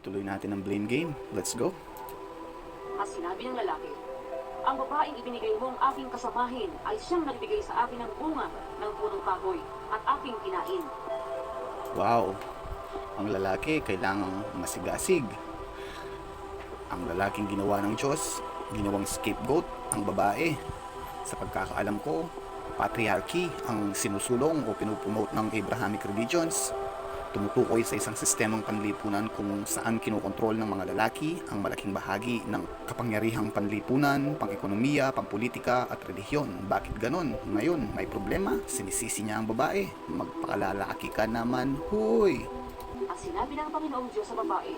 Tuloy natin ang blame game. Let's go. Mas sinabi ng lalaki, ang babaeng ibinigay mong aking kasamahin ay siyang nagbigay sa akin ng bunga ng punong kahoy at aking kinain. Wow. Ang lalaki kailangang masigasig. Ang lalaking ginawa ng Diyos, ginawang scapegoat ang babae. Sa pagkakaalam ko, patriarchy ang sinusulong o pinupromote ng Abrahamic religions. Tumutukoy sa isang sistemang panlipunan kung saan kinokontrol ng mga lalaki ang malaking bahagi ng kapangyarihang panlipunan, pang-ekonomiya, pampolitika at relihiyon. Bakit ganon? Ngayon, may problema, sinisisi niya ang babae. Magpakalalaki ka naman, huy! At sinabi ng Panginoong Diyos sa babae,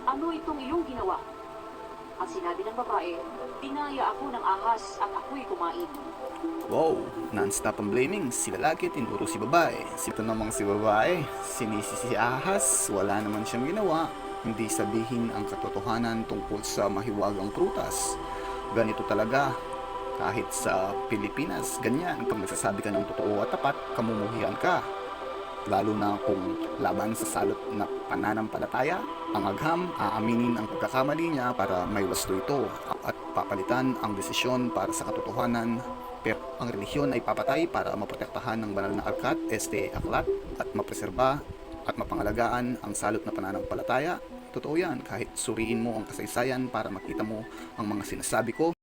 ano itong iyong ginawa? At sinabi ng babae, dinaya ako ng ahas at ako'y kumain. Wow, non-stop ang blaming. Si lalaki, tinuro si babae. Ito namang si babae, sinisi si ahas, wala naman siyang ginawa. Hindi sabihin ang katotohanan tungkol sa mahiwagang prutas. Ganito talaga. Kahit sa Pilipinas, ganyan. Pag nagsasabi ka ng totoo at tapat, kamumuhian ka. Lalo na kung laban sa salot na pananampalataya, ang agham aaminin ang pagkakamali niya para may wasto ito at papalitan ang desisyon para sa katotohanan. Pero ang relihiyon ay papatay para maprotektahan ng banal na aklat, aklat, at mapreserba at mapangalagaan ang salot na pananampalataya. Totoo yan, kahit suriin mo ang kasaysayan para makita mo ang mga sinasabi ko,